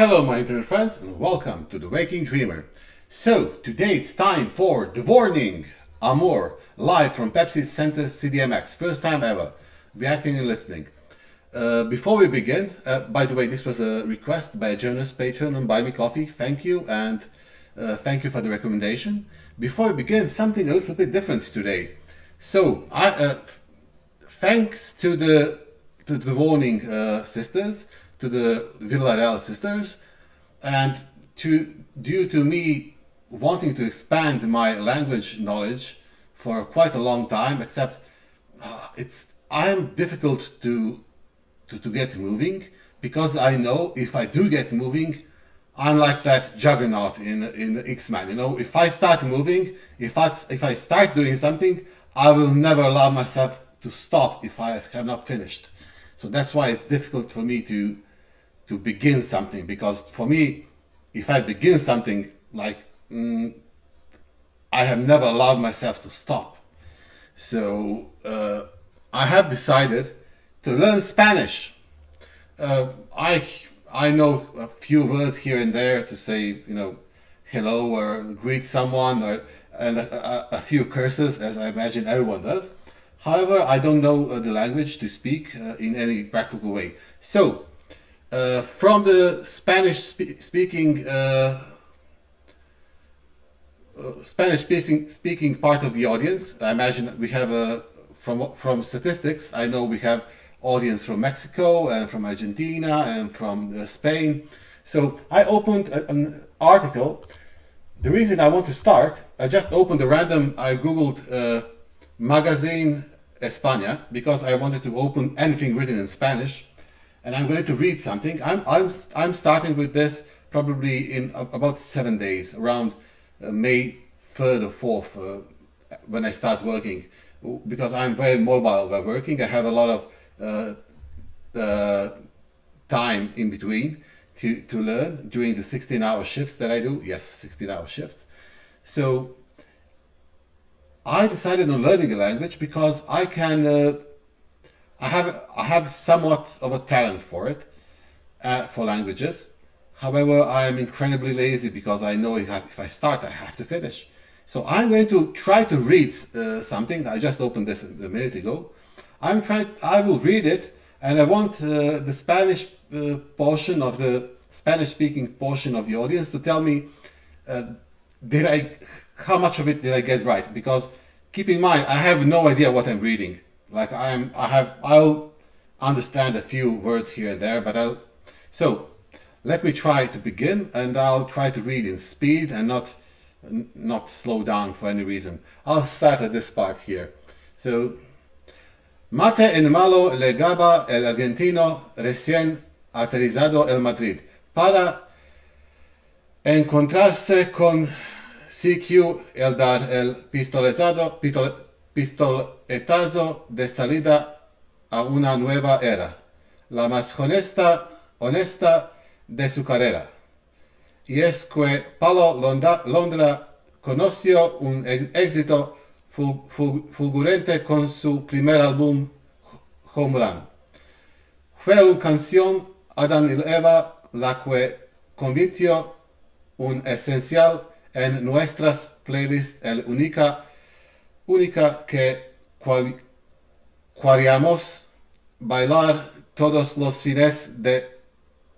Hello my internet friends and welcome to The Waking Dreamer. So today it's time for The Warning, Amour, live from Pepsi Center CDMX, first time ever, reacting and listening. Before we begin, by the way, this was a request by a generous patron on Buy Me Coffee, thank you, and thank you for the recommendation. Before we begin, something a little bit different today. So, thanks to the Warning sisters, to the Villarreal sisters, and due to me wanting to expand my language knowledge for quite a long time, except I'm difficult to get moving, because I know if I do get moving, I'm like that juggernaut in X-Men. You know, if I start moving, if I start doing something, I will never allow myself to stop if I have not finished. So that's why it's difficult for me to begin something, because for me, if I begin something, I have never allowed myself to stop. So I have decided to learn Spanish. I know a few words here and there to say, hello or greet someone, and a few curses, as I imagine everyone does. However, I don't know the language to speak in any practical way. So, from the Spanish-speaking part of the audience, I imagine that we have from statistics, I know we have audience from Mexico and from Argentina and from Spain. So I opened an article. The reason I want to start, I just opened I googled Magazine España, because I wanted to open anything written in Spanish, and I'm going to read something. I'm starting with this probably in about 7 days, around May 3rd or 4th, when I start working, because I'm very mobile while working. I have a lot of time in between to learn during the 16-hour shifts that I do. Yes, 16-hour shifts. So I decided on learning a language because I have somewhat of a talent for it, for languages. However, I am incredibly lazy, because I know if I start, I have to finish. So I'm going to try to read something. I just opened this a minute ago. I will read it, and I want the Spanish portion of the Spanish-speaking portion of the audience to tell me how much of it did I get right? Because keep in mind, I have no idea what I'm reading. I'll understand a few words here and there, but so let me try to begin, and I'll try to read in speed and not slow down for any reason. I'll start at this part here. So, mate en malo legaba el argentino recién aterrizado en Madrid para encontrarse con CQ el dar el pistoletazo de salida a una nueva era, la más honesta de su carrera. Y es que Paulo Londra conoció un éxito fulgurante con su primer álbum, Home Run. Fue una canción Adán y Eva la que convirtió un esencial en nuestras playlists, el única que queríamos bailar todos los fines de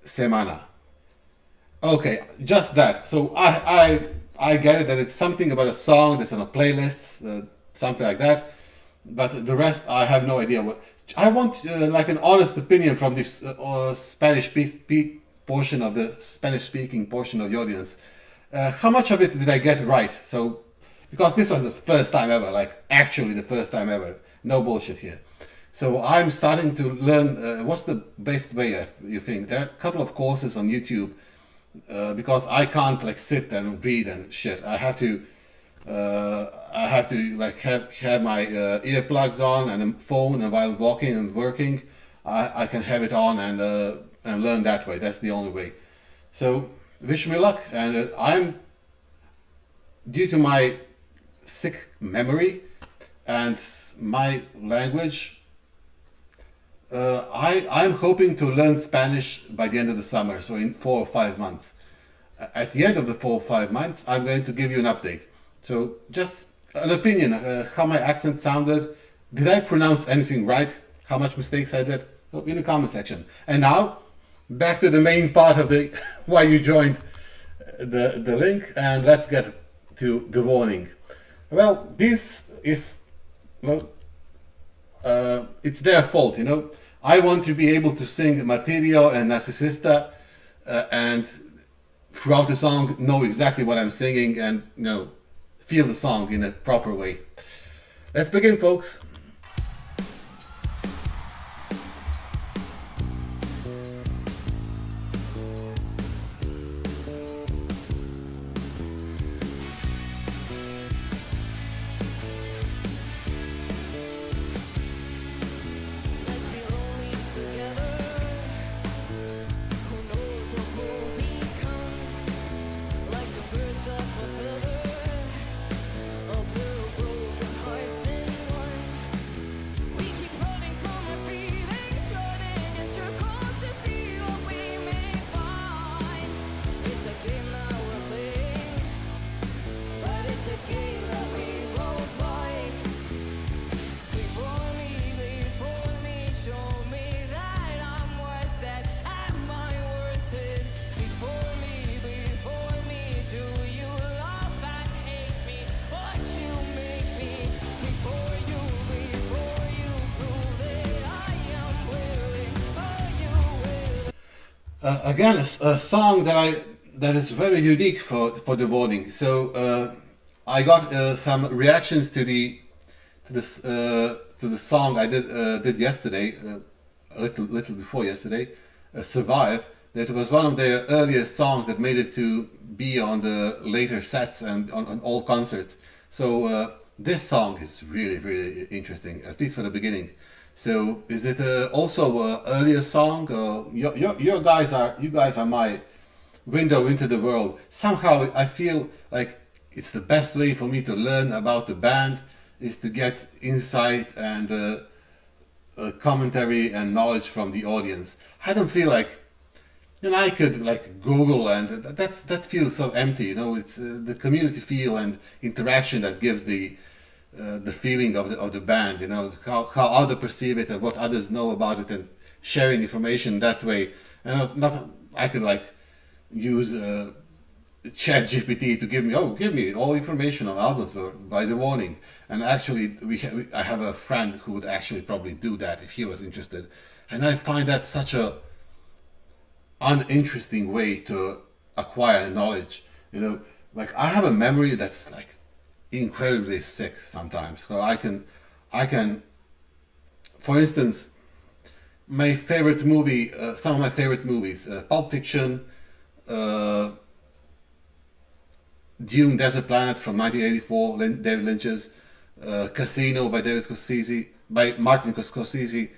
semana. Okay, just that. So I get it that it's something about a song that's on a playlist, something like that. But the rest, I have no idea. I want like an honest opinion from this Spanish-speaking portion of the Spanish-speaking portion of the audience. How much of it did I get right? So, because this was the first time ever, like actually the first time ever. No bullshit here. So I'm starting to learn. What's the best way, you think? There are a couple of courses on YouTube. Because I can't like sit and read and shit. I have to like have my earplugs on and a phone, and while walking and working, I can have it on and learn that way. That's the only way. So wish me luck. And I'm, due to my sick memory and my language I'm hoping to learn Spanish by the end of the summer, so in 4 or 5 months. At the end of the 4 or 5 months, I'm going to give you an update. So just an opinion, how my accent sounded. Did I pronounce anything right? How much mistakes I did? So in the comment section. And now, back to the main part of the why you joined the link, and let's get to the warning. Well, this if well, it's their fault, you know. I want to be able to sing Martirio and Narcisista, and throughout the song know exactly what I'm singing and feel the song in a proper way. Let's begin, folks. Again, a song that is very unique for the warning. So I got some reactions to the song I did yesterday, a little before yesterday, "Survive." That was one of their earliest songs that made it to be on the later sets and on all concerts. So this song is really interesting, at least for the beginning. So is it also an earlier song? You guys are my window into the world. Somehow I feel like it's the best way for me to learn about the band is to get insight and commentary and knowledge from the audience. I don't feel like I could like Google, and that feels so empty. It's the community feel and interaction that gives the feeling of the band, how others perceive it and what others know about it, and sharing information that way. And not I could like use Chat GPT to give me all information on albums by the warning. And actually, I have a friend who would actually probably do that if he was interested. And I find that such a uninteresting way to acquire knowledge. Like I have a memory that's like incredibly sick sometimes. So I can, for instance, my favorite movie, some of my favorite movies, Pulp Fiction, Dune: Desert Planet from 1984, David Lynch's, Casino by Martin Scorsese.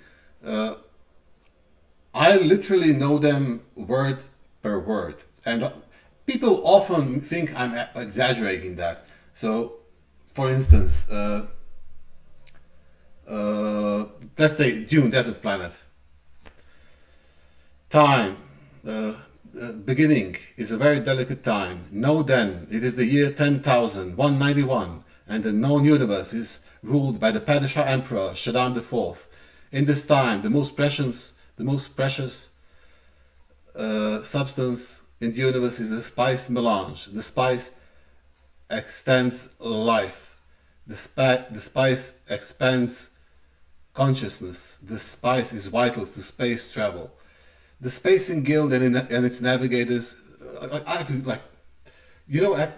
I literally know them word per word, and people often think I'm exaggerating that. So, for instance, let's say Dune: Desert Planet. Time, beginning is a very delicate time. Know then, it is the year 10,191, and the known universe is ruled by the Padishah Emperor Shaddam IV. In this time, the most precious substance in the universe is the spice melange. The spice extends life. The spice expands consciousness. The spice is vital to space travel. The Spacing Guild and its navigators, I could like, I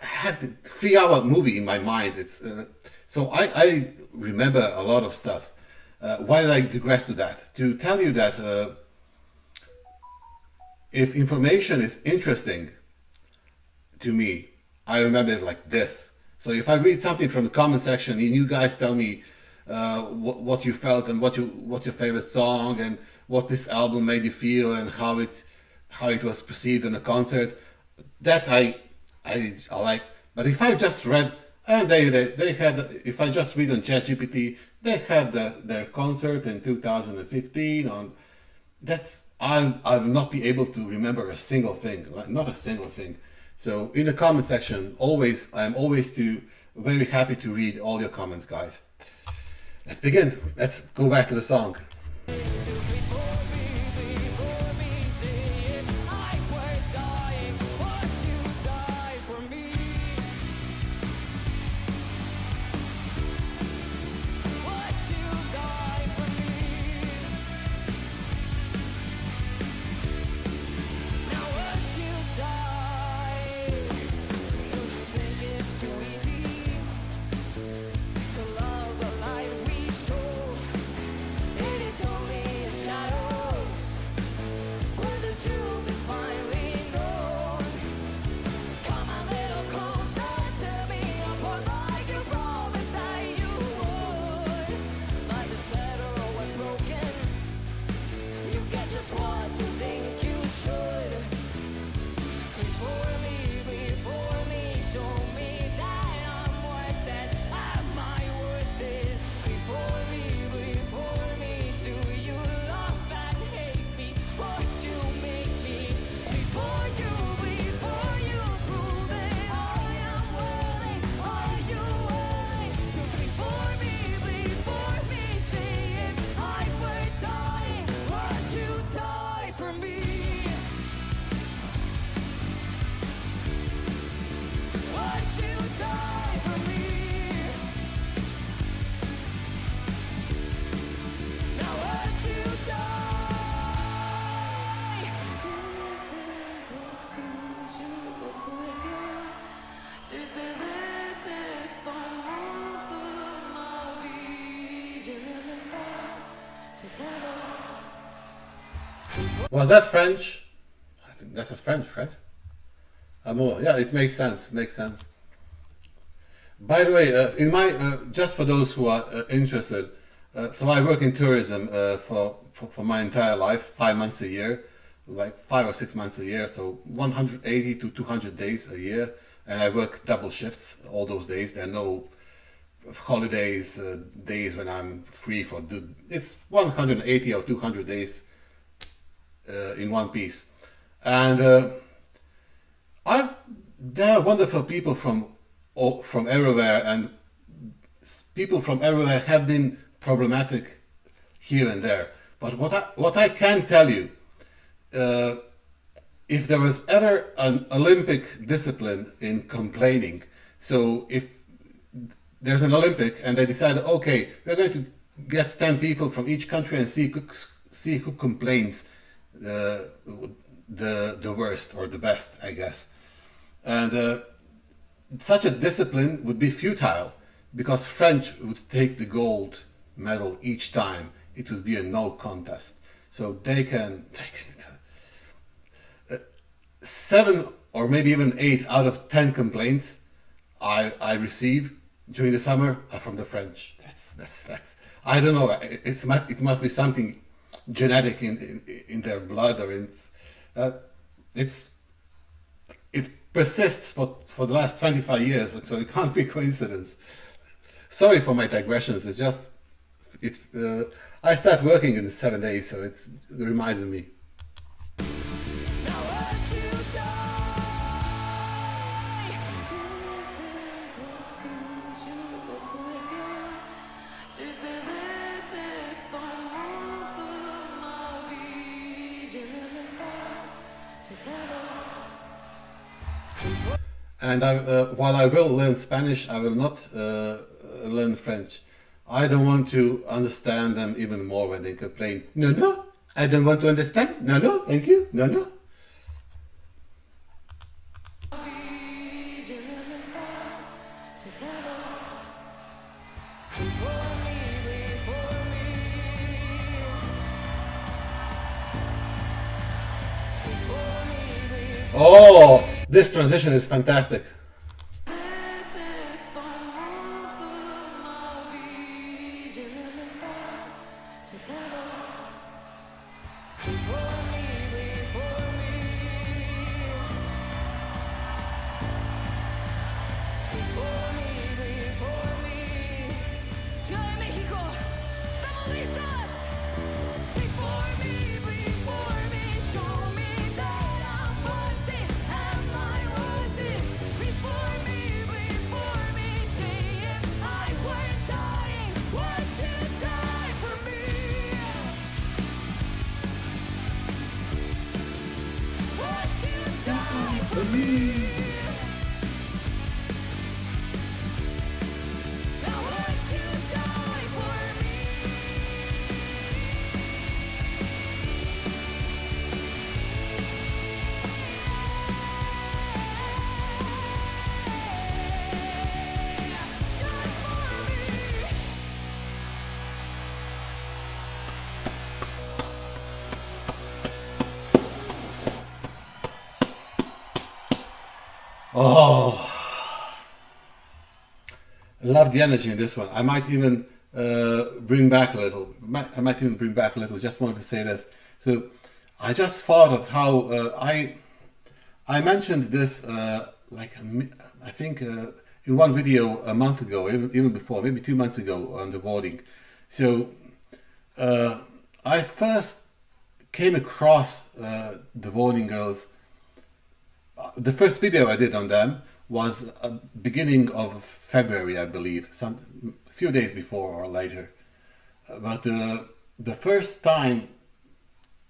have the 3-hour movie in my mind. It's so I remember a lot of stuff. Why did I digress to that? To tell you that if information is interesting to me, I remember it like this. So if I read something from the comment section and you guys tell me what you felt and what's your favorite song and what this album made you feel and how it was perceived in a concert, that I like. But if I just read and they had, if I just read on ChatGPT They had their concert in 2015 on. I will not be able to remember a single thing, like, not a single thing. So in the comment section, I'm always very happy to read all your comments, guys. Let's begin. Let's go back to the song. Was that French? I think that was French, right? Amour. Yeah, it makes sense. Makes sense. By the way, in my just for those who are interested, so I work in tourism for my entire life, 5 months a year, like 5 or 6 months a year, so 180 to 200 days a year, and I work double shifts all those days. There are no holidays, days when I'm free for it's 180 or 200 days in one piece, and there are wonderful people from everywhere, and people from everywhere have been problematic here and there. But what I can tell you, if there was ever an Olympic discipline in complaining, so if there's an Olympic and they decided, okay, we're going to get 10 people from each country and see who complains the worst or the best, I guess. And such a discipline would be futile because French would take the gold medal each time. It would be a no contest. So they can 7 or maybe even 8 out of 10 complaints I receive during the summer are from the French. That's I don't know. It must be something genetic in their blood, or it persists for the last 25 years, so it can't be coincidence. Sorry for my digressions. It's just I start working in 7 days, so it reminded me. And while I will learn Spanish, I will not learn French. I don't want to understand them even more when they complain. No, no, I don't want to understand. No, no, thank you. No, no. Oh, this transition is fantastic. Oh, I love the energy in this one. I might even bring back a little. I might even bring back a little. Just wanted to say this. So I just thought of how I mentioned this like I think in one video a month ago, even before, maybe 2 months ago on the voting. So I first came across the voting girls. The first video I did on them was beginning of February, I believe, a few days before or later. But the first time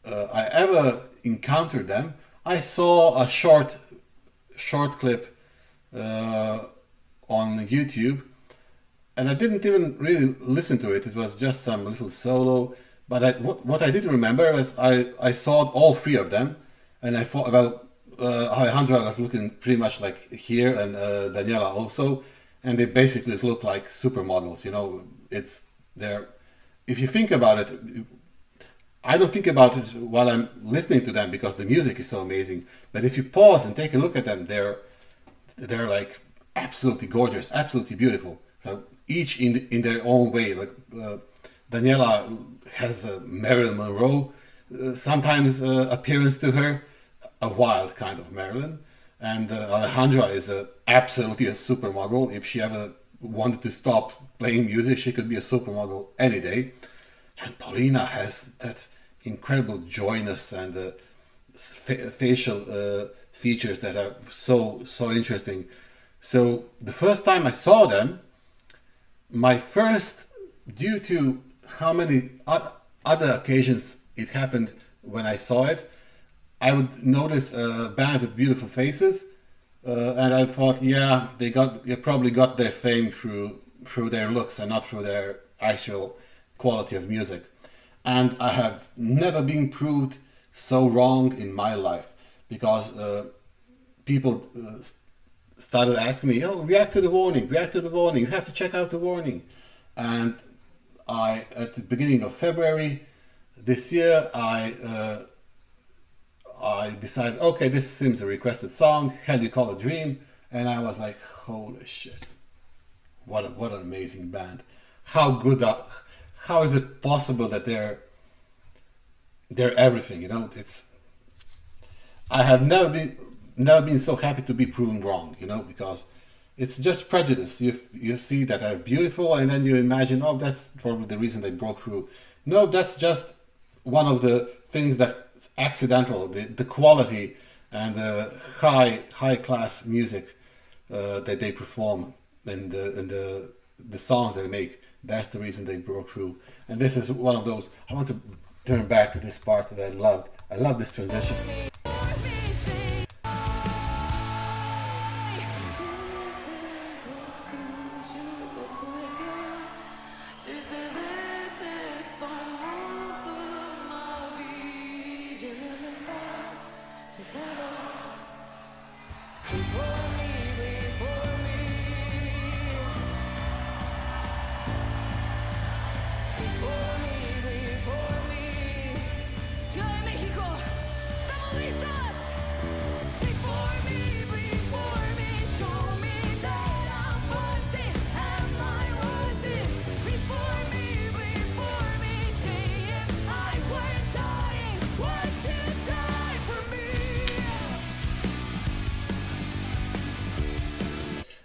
I ever encountered them, I saw a short clip on YouTube, and I didn't even really listen to it. It was just some little solo. But what I did remember was I saw all three of them, and I thought, well, Alejandra was looking pretty much like here, and Daniela also, and they basically look like supermodels. You know, it's there. If you think about it, I don't think about it while I'm listening to them because the music is so amazing. But if you pause and take a look at them, they're like absolutely gorgeous, absolutely beautiful. So each in their own way. Like Daniela has a Marilyn Monroe sometimes appearance to her, a wild kind of Marilyn, and Alejandra is absolutely a supermodel. If she ever wanted to stop playing music, she could be a supermodel any day. And Paulina has that incredible joyness and facial features that are so interesting. So the first time I saw them, due to how many other occasions it happened when I saw it, I would notice a band with beautiful faces, and I thought, yeah, they probably got their fame through their looks and not through their actual quality of music. And I have never been proved so wrong in my life, because people started asking me, "Oh, react to the warning, you have to check out the warning." And at the beginning of February this year, I decided, okay, this seems a requested song, Hell You Call a Dream, and I was like, holy shit, what an amazing band. How is it possible that they're everything, you know? I have never been so happy to be proven wrong, you know, because it's just prejudice. You see that they're beautiful, and then you imagine, oh, that's probably the reason they broke through. No, that's just one of the things that accidental, the quality and high class music that they perform and the songs they make. That's the reason they broke through. And this is one of those. I want to turn back to this part that I loved. I love this transition.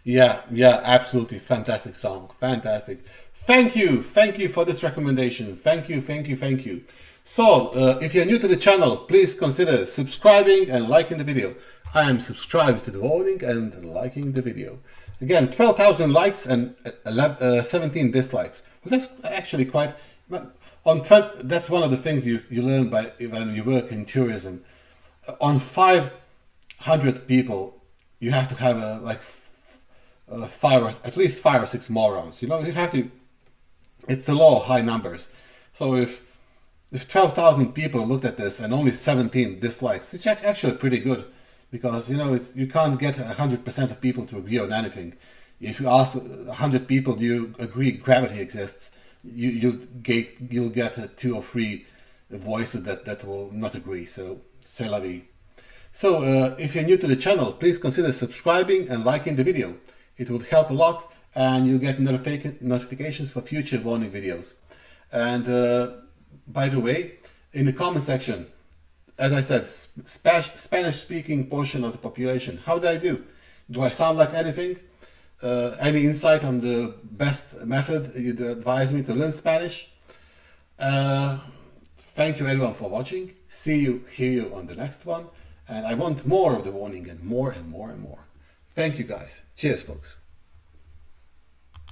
Yeah, absolutely fantastic song, fantastic. Thank you for this recommendation. Thank you. So, if you're new to the channel, please consider subscribing and liking the video. I am subscribed to the voting and liking the video. Again, 12,000 likes and 17 dislikes. Well, that's actually quite. That's one of the things you learn when you work in tourism. On 5 100 people, you have to have at least 5 or 6 morons. You know, you have to. It's the law of high numbers. So if 12,000 people looked at this and only 17 dislikes, it's actually pretty good, because you know you can't get 100% of people to agree on anything. If you ask 100 people, do you agree gravity exists? You'll get 2 or 3 voices that will not agree. So c'est la vie. So if you're new to the channel, please consider subscribing and liking the video. It would help a lot, and you'll get notifications for future warning videos. And by the way, in the comment section, as I said, Spanish-speaking portion of the population, how do I do? Do I sound like anything? Any insight on the best method you'd advise me to learn Spanish? Thank you everyone for watching. Hear you on the next one. And I want more of the warning, and more and more and more. Thank you guys. Cheers, folks.